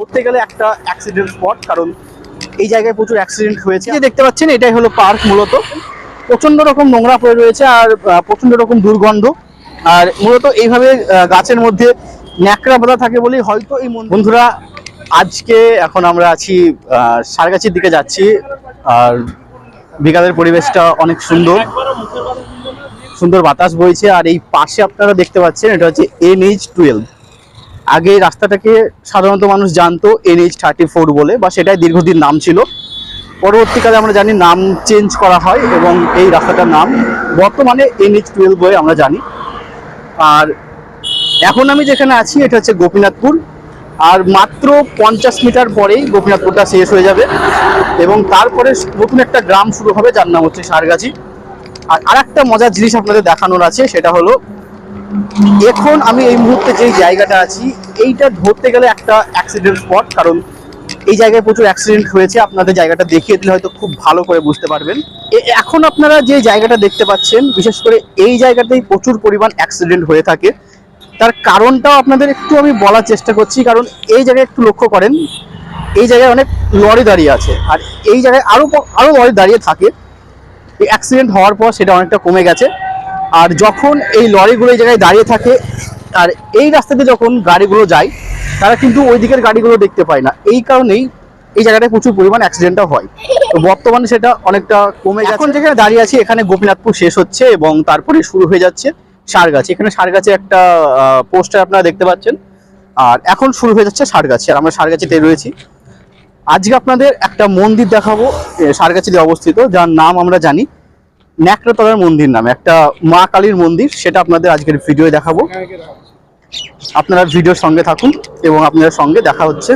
করতে গেলে একটা অ্যাক্সিডেন্ট স্পট, কারণ এই জায়গায় প্রচুর অ্যাক্সিডেন্ট হয়েছে। যে দেখতে পাচ্ছেন এটাই হলো পার্ক। মূলত প্রচন্ড রকম নোংরা পড়ে রয়েছে আর প্রচন্ড রকম দুর্গন্ধ। আর মূলত এইভাবে গাছের মধ্যে ন্যাকড়া বাঁধা থাকে বলেই হয়তো এই বন্ধুরা আজকে এখন আমরা আছি সারগাছির দিকে যাচ্ছি। আর বিকালের পরিবেশটা অনেক সুন্দর, সুন্দর বাতাস বইছে। আর এই পাশে আপনারা দেখতে পাচ্ছেন এটা হচ্ছে NH-12। আগে এই রাস্তাটাকে সাধারণত মানুষ জানতো NH-34 বলে, বা সেটাই দীর্ঘদিন নাম ছিল। পরবর্তীকালে আমরা জানি নাম চেঞ্জ করা হয় এবং এই রাস্তাটার নাম বর্তমানে NH-12 বলে আমরা জানি। আর এখন আমি যেখানে আছি এটা হচ্ছে গোপীনাথপুর। আর মাত্র 50 মিটার পরেই গোপীনাথপুরটা শেষ হয়ে যাবে এবং তারপরে নতুন একটা গ্রাম শুরু হবে যার নাম হচ্ছে সারগাছি। আর আরেকটা মজার জিনিস আপনাদের দেখানোর আছে, সেটা হলো এখন আমি এই মুহূর্তে যেই জায়গাটা আছি এইটা ধরতে গেলে একটা অ্যাক্সিডেন্ট স্পট, কারণ এই জায়গায় প্রচুর অ্যাক্সিডেন্ট হয়েছে। আপনাদের জায়গাটা দেখিয়ে দিলে হয়তো খুব ভালো করে বুঝতে পারবেন। এখন আপনারা যে জায়গাটা দেখতে পাচ্ছেন, বিশেষ করে এই জায়গাতেই প্রচুর পরিমাণ অ্যাক্সিডেন্ট হয়ে থাকে। তার কারণটাও আপনাদের একটু আমি বলার চেষ্টা করছি, কারণ এই জায়গায় একটু লক্ষ্য করেন, এই জায়গায় অনেক লরি দাঁড়িয়ে আছে আর এই জায়গায় আরো লরি দাঁড়িয়ে থাকে। এই অ্যাক্সিডেন্ট হওয়ার পর সেটা অনেকটা কমে গেছে। আর যখন এই লরিগুলো এই জায়গায় দাঁড়িয়ে থাকে আর এই রাস্তাতে যখন গাড়িগুলো যায়, তারা কিন্তু ওই দিকের গাড়িগুলো দেখতে পায় না। এই কারণেই এই জায়গাটায় প্রচুর পরিমাণ অ্যাক্সিডেন্টটা হয়। তো বর্তমানে সেটা অনেকটা কমে গেছে। এখন যেখানে দাঁড়িয়ে আছি এখানে গোপীনাথপুর শেষ হচ্ছে এবং তারপরে শুরু হয়ে যাচ্ছে সারগাছি। এখানে সারগাছি একটা পোস্টার আপনারা দেখতে পাচ্ছেন। আর এখন শুরু হয়ে যাচ্ছে সারগাছি, আর আমরা সারগাছিতে রয়েছি। আজকে আপনাদের একটা মন্দির দেখাবো সারগাছিতে অবস্থিত, যার নাম আমরা জানি ন্যাকড়াতলার মন্দির নামে, একটা মা কালীর মন্দির। সেটা আপনাদের আজকের ভিডিও দেখাবো। আপনারা ভিডিওর সঙ্গে থাকুন এবং আপনাদের সঙ্গে দেখা হচ্ছে।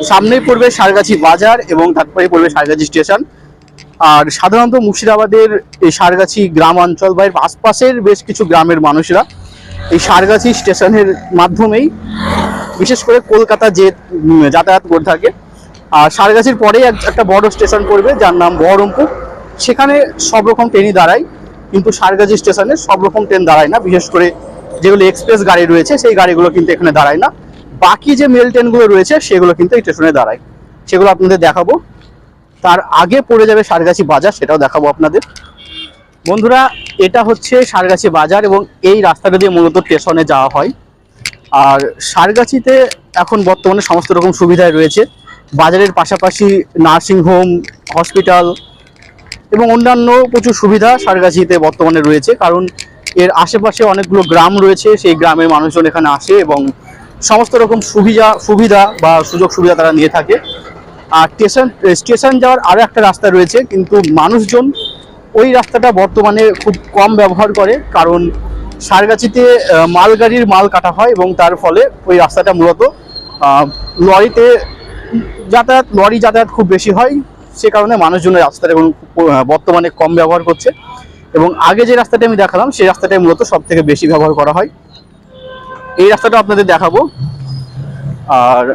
সামনেই পড়বে সারগাছি বাজার এবং তারপরে পড়বে সারগাছি স্টেশন। আর সাধারণত মুর্শিদাবাদের এই সারগাছি গ্রাম অঞ্চল বা এর আশপাশের বেশ কিছু গ্রামের মানুষরা এই সারগাছি স্টেশনের মাধ্যমেই বিশেষ করে কলকাতা যে যাতায়াত করে থাকে। আর সারগাছির পরেই একটা বড় স্টেশন পড়বে যার নাম বহরমপুর। সেখানে সব রকম ট্রেনই দাঁড়ায়, কিন্তু সারগাছি স্টেশনে সব রকম ট্রেন দাঁড়ায় না। বিশেষ করে যেগুলো এক্সপ্রেস গাড়ি রয়েছে সেই গাড়িগুলো কিন্তু এখানে দাঁড়ায় না। বাকি যে মেল ট্রেনগুলো রয়েছে সেগুলো কিন্তু এই স্টেশনে দাঁড়ায়। সেগুলো আপনাদের দেখাবো। তার আগে পড়ে যাবে সারগাছি বাজার, সেটাও দেখাবো আপনাদের। বন্ধুরা, এটা হচ্ছে সারগাছি বাজার এবং এই রাস্তাটা দিয়ে মূলত স্টেশনে যাওয়া হয়। আর সারগাছিতে এখন বর্তমানে সমস্ত রকম সুবিধায় রয়েছে। বাজারের পাশাপাশি নার্সিংহোম, হসপিটাল এবং অন্যান্য প্রচুর সুবিধা সারগাছিতে বর্তমানে রয়েছে, কারণ এর আশেপাশে অনেকগুলো গ্রাম রয়েছে। সেই গ্রামের মানুষজন এখানে আসে এবং সমস্ত রকম সুবিধা বা সুযোগ সুবিধা তারা নিয়ে থাকে। আর স্টেশন যাওয়ার আরও একটা রাস্তা রয়েছে, কিন্তু মানুষজন ওই রাস্তাটা বর্তমানে খুব কম ব্যবহার করে, কারণ সারগাছিতে মালগাড়ির মাল কাটা হয় এবং তার ফলে ওই রাস্তাটা মূলত লরি যাতায়াত খুব বেশি হয়। সে কারণে মানুষজনের রাস্তাটা এখন বর্তমানে কম ব্যবহার করছে। এবং আগে যে রাস্তাটা আমি দেখালাম সেই রাস্তাটাই মূলত সব থেকে বেশি ব্যবহার করা হয়। এই রাস্তাটা আপনাদের দেখাবো। আর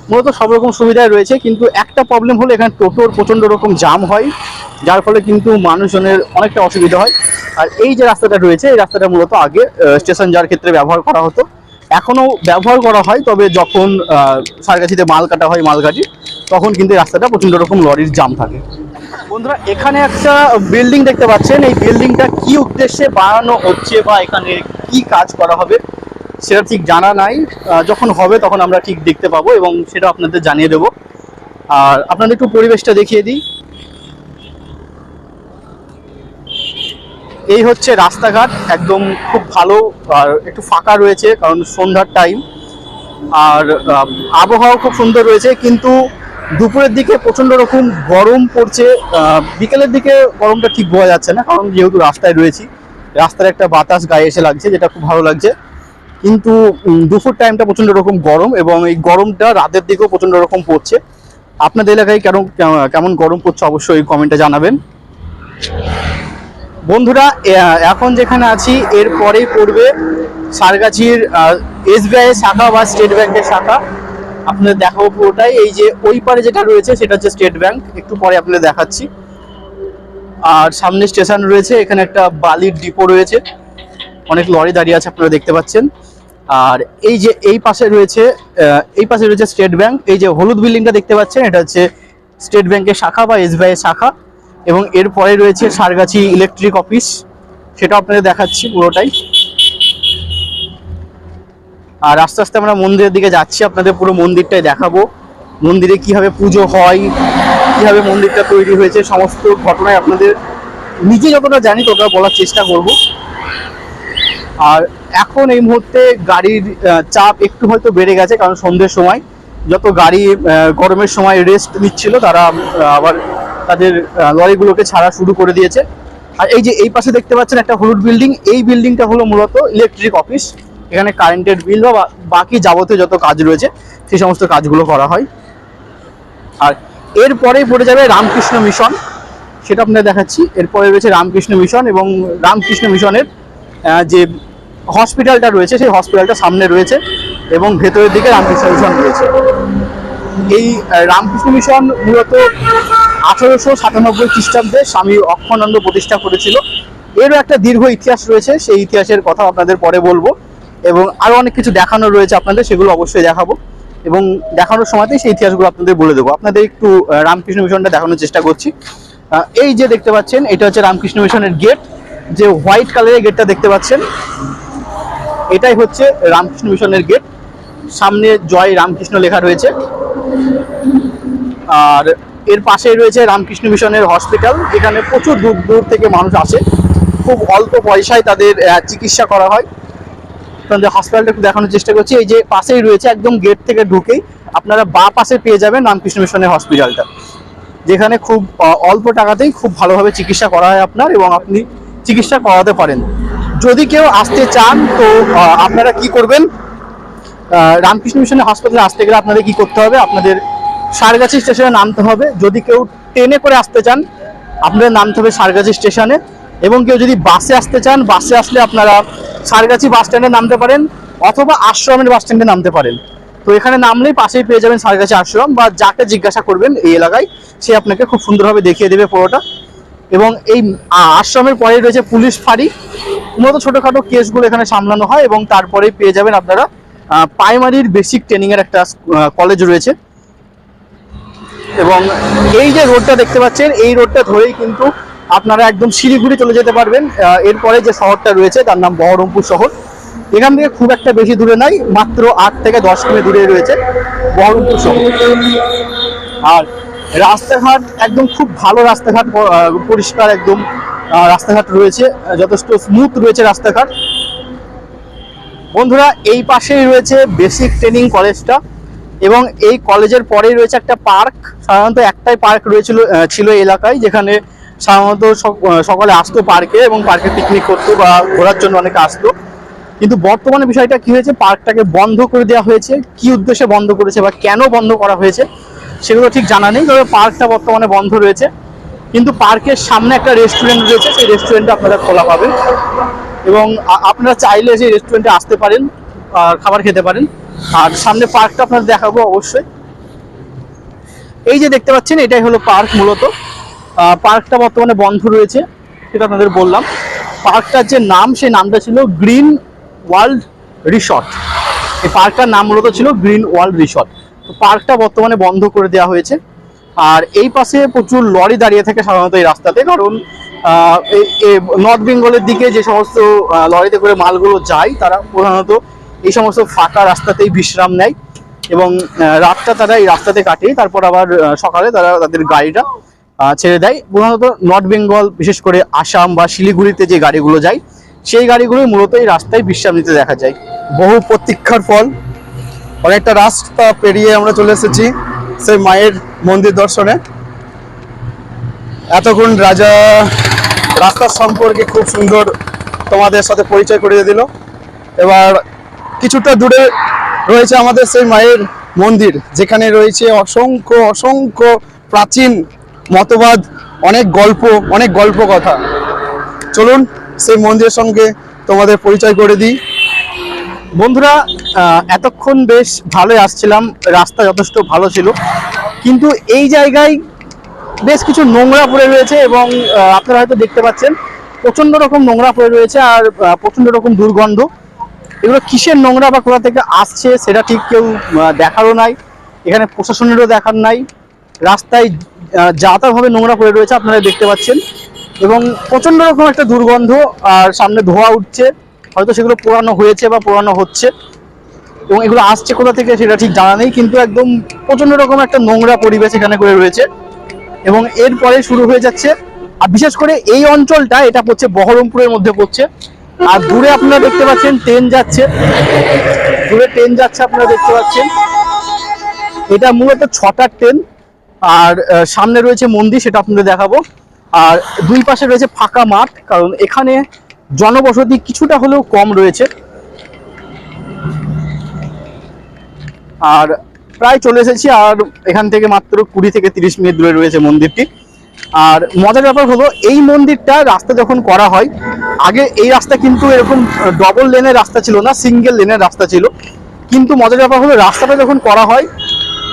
মূলত সব রকম সুবিধায় রয়েছে, কিন্তু একটা প্রবলেম হলো এখানে টোটোর প্রচণ্ড রকম জাম হয়, যার ফলে কিন্তু মানুষজনের অনেকটা অসুবিধা হয়। আর এই যে রাস্তাটা রয়েছে এই রাস্তাটা মূলত আগে স্টেশন যাওয়ার ক্ষেত্রে ব্যবহার করা হতো, এখনও ব্যবহার করা হয়। তবে যখন সারগাছিতে মাল কাটা হয় মালগাড়ি, তখন কিন্তু এই রাস্তাটা প্রচণ্ড রকম লরির জাম থাকে। বন্ধুরা, এখানে একটা বিল্ডিং দেখতে পাচ্ছেন। এই বিল্ডিংটা কি উদ্দেশ্যে বানানো হচ্ছে বা এখানে কি কাজ করা হবে সেটা ঠিক জানা নাই। যখন হবে তখন আমরা ঠিক দেখতে পাবো এবং সেটা আপনাদের জানিয়ে দেবো। আর আপনাদের একটু পরিবেশটা দেখিয়ে দিই। এই হচ্ছে রাস্তাঘাট, একদম খুব ভালো আর একটু ফাঁকা রয়েছে কারণ সন্ধ্যার টাইম। আর আবহাওয়া খুব সুন্দর রয়েছে, কিন্তু দুপুরের দিকে প্রচণ্ড রকম গরম পড়ছে। বিকেলের দিকে গরমটা ঠিক বোঝা যাচ্ছে না, কারণ যেহেতু রাস্তায় রয়েছি, রাস্তার একটা বাতাস গায়ে এসে লাগছে, যেটা খুব ভালো লাগছে। কিন্তু দুপুর টাইমটা প্রচণ্ড রকম গরম এবং এই গরমটা রাতের দিকেও প্রচণ্ড রকম পড়ছে। আপনাদের এলাকায় কেমন গরম পড়ছে অবশ্যই কমেন্টে জানাবেন। বন্ধুরা, এখন যেখানে আছি এর পরেই পড়বে সারগাছির SBI শাখা বা স্টেট ব্যাংকের শাখা। আপনাদের দেখাবো পুরোটাই। এই যে ওই পারে যেটা রয়েছে সেটা হচ্ছে স্টেট ব্যাংক, একটু পরে আপনাদের দেখাচ্ছি। আর সামনে স্টেশন রয়েছে, এখানে একটা বালির ডিপো রয়েছে, অনেক লরি দাঁড়িয়ে আছে আপনারা দেখতে পাচ্ছেন। আর এই পাশে রয়েছে স্টেট ব্যাংক। এই যে হলুদ বিল্ডিংটা দেখতে পাচ্ছেন, এটা হচ্ছে স্টেট ব্যাংকের শাখা বা SBI এর শাখা। এবং এরপরে রয়েছে সারগাছি ইলেকট্রিক অফিস, সেটা আপনাদের দেখাচ্ছি পুরোটাই। আর আস্তে আস্তে আমরা মন্দিরের দিকে যাচ্ছি, আপনাদের পুরো মন্দিরটাই দেখাবো। মন্দিরে কিভাবে পুজো হয়, কিভাবে মন্দিরটা তৈরি হয়েছে, সমস্ত ঘটনায় আপনাদের নিজে যতটা জানি ততটা বলার চেষ্টা করব। আর এখন এই মুহূর্তে গাড়ির চাপ একটু হয়তো বেড়ে গেছে, কারণ সন্ধ্যের সময় যত গাড়ি গরমের সময় রেস্ট নিচ্ছিল, তারা আবার তাদের লরিগুলোকে ছাড়া শুরু করে দিয়েছে। আর এই যে এই পাশে দেখতে পাচ্ছেন একটা হলুদ বিল্ডিং, এই বিল্ডিংটা হলো মূলত ইলেকট্রিক অফিস। এখানে কারেন্টের বিল বা বাকি যাবতীয় যত কাজ রয়েছে সেই সমস্ত কাজগুলো করা হয়। আর এরপরেই পড়ে যাবে রামকৃষ্ণ মিশন, সেটা আপনাদের দেখাচ্ছি। এরপরে রয়েছে রামকৃষ্ণ মিশন, এবং রামকৃষ্ণ মিশনের যে হসপিটালটা রয়েছে সেই হসপিটালটা সামনে রয়েছে, এবং ভেতরের দিকে রামকৃষ্ণ মিশন রয়েছে। এই রামকৃষ্ণ মিশন মূলত 1897 খ্রিস্টাব্দে স্বামী অক্ষানন্দ প্রতিষ্ঠা করেছিল। এরও একটা দীর্ঘ ইতিহাস রয়েছে, সেই ইতিহাসের কথা আপনাদের পরে বলবো। এবং আরও অনেক কিছু দেখানো রয়েছে আপনাদের, সেগুলো অবশ্যই দেখাবো, এবং দেখানোর সময়তেই সেই ইতিহাসগুলো আপনাদের বলে দেবো। আপনাদের একটু রামকৃষ্ণ মিশনটা দেখানোর চেষ্টা করছি। এই যে দেখতে পাচ্ছেন, এটা হচ্ছে রামকৃষ্ণ মিশনের গেট। যে হোয়াইট কালারের গেটটা দেখতে পাচ্ছেন, এটাই হচ্ছে রামকৃষ্ণ মিশনের গেট। সামনে জয় রামকৃষ্ণ লেখা রয়েছে। আর এর পাশেই রয়েছে রামকৃষ্ণ মিশনের হসপিটাল, যেখানে প্রচুর দূর দূর থেকে মানুষ আসে, খুব অল্প পয়সায় তাদের চিকিৎসা করা হয়। আপনাদের হসপিটালটা একটু দেখানোর চেষ্টা করছি। এই যে পাশেই রয়েছে, একদম গেট থেকে ঢুকেই আপনারা বাঁ পাশে পেয়ে যাবেন রামকৃষ্ণ মিশনের হসপিটালটা, যেখানে খুব অল্প টাকাতেই খুব ভালোভাবে চিকিৎসা করা হয় আপনার, এবং আপনি চিকিৎসা করাতে পারেন। যদি কেউ আসতে চান তো আপনারা কি করবেন, রামকৃষ্ণ মিশনের হসপিটালে আসতে গেলে আপনাদের কি করতে হবে, আপনাদের সারগাছি স্টেশনে নামতে হবে। যদি কেউ ট্রেনে করে আসতে চান আপনাদের নামতে হবে সারগাছি স্টেশনে, এবং কেউ যদি বাসে আসতে চান, বাসে আসলে আপনারা সারগাছি বাস স্ট্যান্ডে নামতে পারেন, অথবা আশ্রমের বাস স্ট্যান্ডে নামতে পারেন। তো এখানে নামলেই পাশেই পেয়ে যাবেন সারগাছি আশ্রম, বা যাকে জিজ্ঞাসা করবেন এই এলাকায় সে আপনাকে খুব সুন্দরভাবে দেখিয়ে দেবে পুরোটা। এবং এই আশ্রমের পরে রয়েছে পুলিশ ফাঁড়ি, মূলত ছোটোখাটো কেসগুলো এখানে সামলানো হয়। এবং তারপরেই পেয়ে যাবেন আপনারা প্রাইমারির বেসিক ট্রেনিংয়ের একটা কলেজ রয়েছে। এবং এই যে রোডটা দেখতে পাচ্ছেন, এই রোডটা ধরেই কিন্তু আপনারা একদম শিলিগুড়ি চলে যেতে পারবেন। এরপরে যে শহরটা রয়েছে তার নাম বহরমপুর শহর। এখান থেকে খুব একটা বেশি দূরে নাই, মাত্র 8 থেকে 10 কিমি দূরে রয়েছে বহরমপুর শহর। আর রাস্তাঘাট একদম খুব ভালো রাস্তাঘাট, পরিষ্কার একদম রাস্তাঘাট রয়েছে, যথেষ্ট স্মুথ রয়েছে রাস্তাঘাট। বন্ধুরা, এই পাশেই রয়েছে বেসিক ট্রেনিং কলেজটা, এবং এই কলেজের পরেই রয়েছে একটা পার্ক। সাধারণত একটাই পার্ক ছিল এলাকায়, যেখানে সাধারণত সকলে আসতো পার্কে, এবং পার্কে পিকনিক করতো বা ঘোরার জন্য অনেকে আসতো। কিন্তু বর্তমানে বিষয়টা কি হয়েছে, পার্কটাকে বন্ধ করে দেওয়া হয়েছে। কি উদ্দেশ্যে বন্ধ করেছে বা কেন বন্ধ করা হয়েছে সেগুলো ঠিক জানা নেই, তবে পার্কটা বর্তমানে বন্ধ রয়েছে। কিন্তু পার্কের সামনে একটা রেস্টুরেন্ট রয়েছে, সেই রেস্টুরেন্টটা আপনারা খোলা পাবেন, এবং আপনারা চাইলে সেই রেস্টুরেন্টে আসতে পারেন আর খাবার খেতে পারেন। আর সামনে পার্কটা আপনাদের দেখাবো অবশ্যই। এই যে দেখতে পাচ্ছেন, এটাই হলো পার্ক। মূলত পার্কটা বর্তমানে বন্ধ রয়েছে, সেটা আপনাদের বললাম। পার্কটার যে নাম, সেই নামটা ছিল গ্রিন ওয়ার্ল্ড রিসর্ট। এই পার্কটার নাম মূলত ছিল গ্রিন ওয়ার্ল্ড রিসর্ট। তো পার্কটা বর্তমানে বন্ধ করে দেওয়া হয়েছে। আর এই পাশে প্রচুর লরি দাঁড়িয়ে থাকে সাধারণত এই রাস্তাতে, কারণ নর্থ বেঙ্গলের দিকে যে সমস্ত লরিতে করে মালগুলো যায়, তারা প্রধানত এই সমস্ত ফাঁকা রাস্তাতেই বিশ্রাম নেয়, এবং রাতটা তারা এই রাস্তাতে কাটে, তারপর আবার সকালে তারা তাদের গাড়িটা ছেড়ে দেয়। প্রধানত নর্থ বেঙ্গল, বিশেষ করে আসাম বা শিলিগুড়িতে যে গাড়িগুলো যায়, সেই গাড়িগুলোই মূলত এই রাস্তায় বিশ্রাম নিতে দেখা যায়। বহু প্রতীক্ষার ফল, অনেকটা রাস্তা পেরিয়ে আমরা চলে এসেছি সেই মায়ের মন্দির দর্শনে। এতক্ষণ রাজা রাস্তার সম্পর্কে খুব সুন্দর তোমাদের সাথে পরিচয় করিয়ে দিল। এবার কিছুটা দূরে রয়েছে আমাদের সেই মায়ের মন্দির, যেখানে রয়েছে অসংখ্য অসংখ্য প্রাচীন মতবাদ, অনেক গল্প কথা। চলুন সেই মন্দিরের সঙ্গে তোমাদের পরিচয় করে দিই। বন্ধুরা, এতক্ষণ বেশ ভালোই আসছিলাম, রাস্তা যথেষ্ট ভালো ছিল, কিন্তু এই জায়গায় বেশ কিছু নোংরা পড়ে রয়েছে, এবং আপনারা হয়তো দেখতে পাচ্ছেন প্রচণ্ড রকম নোংরা পড়ে রয়েছে, আর প্রচণ্ড রকম দুর্গন্ধ। এগুলো কিসের নোংরা বা কোথা থেকে আসছে সেটা ঠিক কেউ দেখারও নাই, এখানে প্রশাসনেরও দেখার নাই। রাস্তায় যা তা ভাবে নোংরা পড়ে রয়েছে আপনারা দেখতে পাচ্ছেন, এবং প্রচন্ড রকম একটা দুর্গন্ধ, আর সামনে ধোঁয়া উঠছে, হয়তো সেগুলো পোড়ানো হয়েছে বা পোড়ানো হচ্ছে, এবং এগুলো আসছে কোথা থেকে সেটা ঠিক জানা নেই, কিন্তু একদম প্রচন্ড রকম একটা নোংরা পরিবেশ এখানে করে রয়েছে। এবং এরপরে শুরু হয়ে যাচ্ছে, আর বিশেষ করে এই অঞ্চলটা এটা পড়ছে বহরমপুরের মধ্যে পড়ছে। আর দূরে আপনারা দেখতে পাচ্ছেন ট্রেন যাচ্ছে, দূরে ট্রেন যাচ্ছে আপনারা দেখতে পাচ্ছেন। এটা মূলত 6টার ট্রেন। আর সামনে রয়েছে মন্দির, সেটা আপনাদের দেখাবো। আর দুই পাশে রয়েছে ফাঁকা মাঠ, কারণ এখানে জনবসতি কিছুটা হলেও কম রয়েছে। আর প্রায় চলে এসেছি, আর এখান থেকে মাত্র 20 থেকে 30 মিনিট দূরে রয়েছে মন্দিরটি। আর মজার ব্যাপার হলো, এই মন্দিরটা রাস্তা যখন করা হয়, আগে এই রাস্তা কিন্তু এরকম ডবল লেনের রাস্তা ছিল না, সিঙ্গেল লেনের রাস্তা ছিল। কিন্তু মজার ব্যাপার হলো, রাস্তাটা যখন করা হয়,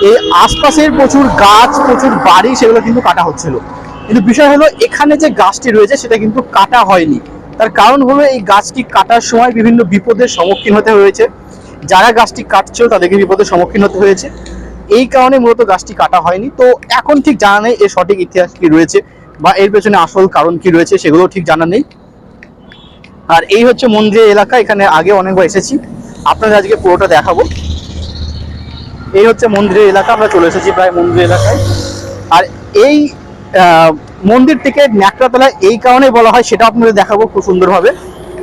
এই আশপাশের প্রচুর গাছ, প্রচুর বাড়ি, সেগুলো কিন্তু কাটা হচ্ছিল। কিন্তু বিষয় হলো, এখানে যে গাছটি রয়েছে সেটা কিন্তু কাটা হয়নি। তার কারণ হলো, এই গাছটি কাটার সময় বিভিন্ন বিপদের সম্মুখীন হতে হয়েছে। যারা গাছটি কাটছিল তাদেরকে বিপদের সম্মুখীন হতে হয়েছে, এই কারণে মূলত গাছটি কাটা হয়নি। তো এখন ঠিক জানা নেই এর সঠিক ইতিহাস কি রয়েছে, বা এর পেছনে আসল কারণ কি রয়েছে, সেগুলো ঠিক জানা নেই। আর এই হচ্ছে মন্দিরের এলাকা, এখানে আগে অনেকবার এসেছি, আপনাদের আজকে পুরোটা দেখাবো। এই হচ্ছে মন্দিরের এলাকা, আমরা চলে এসেছি প্রায় মন্দির এলাকায়। আর এই মন্দিরটিকে ন্যাকড়াতলা এই কারণে বলা হয়, সেটা আপনাদের দেখাবো খুব সুন্দরভাবে।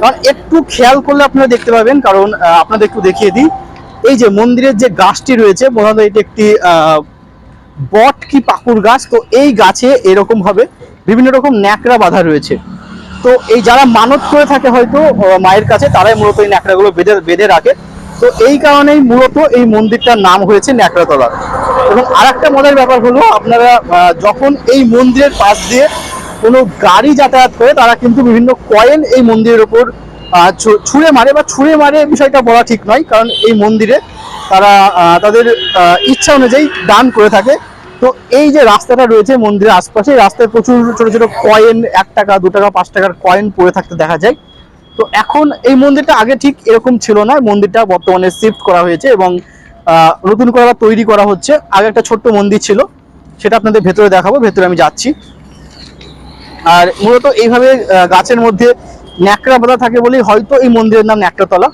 কারণ একটু খেয়াল করলে আপনারা দেখতে পাবেন, কারণ আপনাদের একটু দেখিয়ে দিই। এই যে মন্দিরের যে গাছটি রয়েছে, মনে এটি একটি বট কি পাকুড় গাছ। তো এই গাছে এরকম ভাবে বিভিন্ন রকম ন্যাকড়া বাঁধা রয়েছে। তো এই যারা মানত করে থাকে হয়তো মায়ের কাছে, তারাই মূলত এই ন্যাকড়াগুলো বেঁধে বেঁধে রাখে। তো এই কারণেই মূলত এই মন্দিরটার নাম হয়েছে ন্যাকড়াতলা। এবং আর একটা মজার ব্যাপার হলো, আপনারা যখন এই মন্দিরের পাশ দিয়ে কোনো গাড়ি যাতায়াত করে, তারা কিন্তু বিভিন্ন কয়েন এই মন্দিরের উপর ছুঁড়ে মারে, বা ছুঁড়ে মারে বিষয়টা বলা ঠিক নয়, কারণ এই মন্দিরে তারা তাদের ইচ্ছা অনুযায়ী দান করে থাকে। তো এই যে রাস্তাটা রয়েছে মন্দিরের আশপাশে, রাস্তায় প্রচুর ছোট ছোট কয়েন, 1 টাকা 2 টাকা 5 টাকার কয়েন পড়ে থাকতে দেখা যায়। তো এখন এই মন্দিরটা আগে ঠিক এরকম ছিল না, মন্দিরটা বর্তমানে শিফট করা হয়েছে, এবং নতুন করে আবার তৈরি করা হচ্ছে। আগে একটা ছোট্ট মন্দির ছিল, সেটা আপনাদের ভেতরে দেখাবো, ভেতরে আমি যাচ্ছি। আর মূলত এইভাবে গাছের মধ্যে ন্যাকড়া বাঁধা থাকে বলেই হয়তো এই মন্দিরের নাম ন্যাকড়াতলা।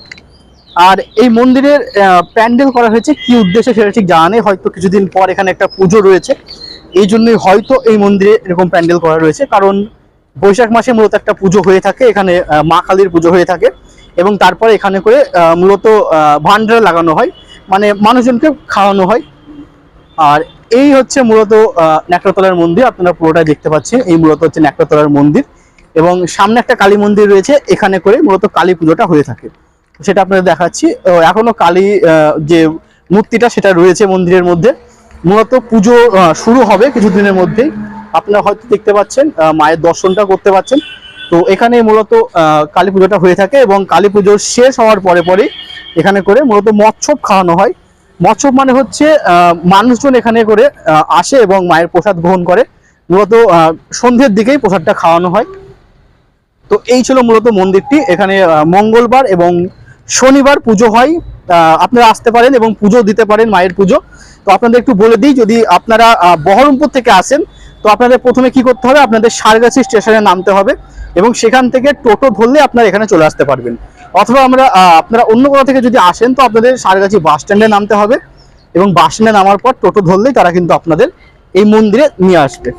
আর এই মন্দিরের প্যান্ডেল করা হয়েছে কি উদ্দেশ্যে সেটা ঠিক জানা নেই, হয়তো কিছুদিন পর এখানে একটা পুজো রয়েছে, এই জন্যই হয়তো এই মন্দিরে এরকম প্যান্ডেল করা রয়েছে। কারণ বৈশাখ মাসে মূলত একটা পুজো হয়ে থাকে এখানে, মা কালীর পুজো হয়ে থাকে, এবং তারপরে এখানে করে মূলত ভান্ডারা লাগানো হয়, মানে মানুষজনকে খাওয়ানো হয়। আর এই হচ্ছে মূলত ন্যাকড়াতলার মন্দির, আপনারা পুরোটাই দেখতে পাচ্ছেন। এই মূলত হচ্ছে ন্যাকড়াতলার মন্দির, এবং সামনে একটা কালী মন্দির রয়েছে, এখানে করে মূলত কালী পুজোটা হয়ে থাকে, সেটা আপনাদের দেখাচ্ছি। এখনো কালী যে মূর্তিটা সেটা রয়েছে মন্দিরের মধ্যে। মূলত পুজো শুরু হবে কিছুদিনের মধ্যেই, আপনারা হয়তো দেখতে পাচ্ছেন, মায়ের দর্শনটা করতে পাচ্ছেন। তো এখানে মূলত কালী পুজোটা হয়ে থাকে, এবং কালী পুজো শেষ হওয়ার পরে পরে এখানে করে মূলত মৎস্যব খাওয়ানো হয়। মৎস্যব মানে হচ্ছে মানুষজন এখানে করে আসে এবং মায়ের প্রসাদ গ্রহণ করে। মূলত সন্ধ্যের দিকেই প্রসাদটা খাওয়ানো হয়। তো এই ছিল মূলত মন্দিরটি। এখানে মঙ্গলবার এবং শনিবার পুজো হয়, আপনারা আসতে পারেন এবং পুজো দিতে পারেন, মায়ের পুজো। তো আপনাদের একটু বলে দিই, যদি আপনারা বহরমপুর থেকে আসেন, তো আপনাদের প্রথমে কি করতে হবে, আপনাদের সারগাছি স্টেশনে নামতে হবে, এবং সেখান থেকে টোটো ধরলে আপনারা এখানে চলে আসতে পারবেন। অথবা আপনারা অন্য কোথাও থেকে যদি আসেন, তো আপনাদের সারগাছি বাস স্ট্যান্ডে নামতে হবে, এবং বাস স্ট্যান্ডে নামার পর টোটো ধরলেই তারা কিন্তু আপনাদের এই মন্দিরে নিয়ে আসবে।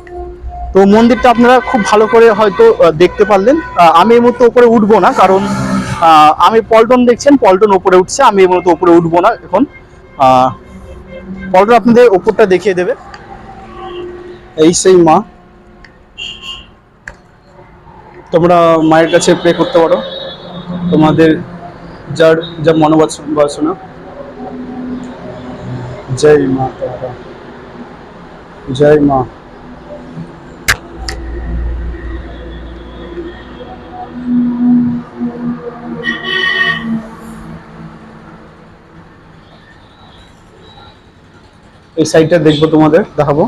তো মন্দিরটা আপনারা খুব ভালো করে হয়তো দেখতে পারলেন। আমি এই মুহূর্তে উপরে উঠবো না, কারণ আমি পল্টন দেখছেন, পল্টন উপরে উঠছে, আমি এই মুহূর্তে উপরে উঠবো না এখন। পল্টন আপনাদের উপরটা দেখিয়ে দেবে। এই সেই মা, তোমরা মায়ের কাছে প্রে করতে পারো তোমাদের যার যা মনোবাসনা। জয় মা তারা, জয় মা। এই সাইডটা দেখবো, তোমাদের দেখাবো।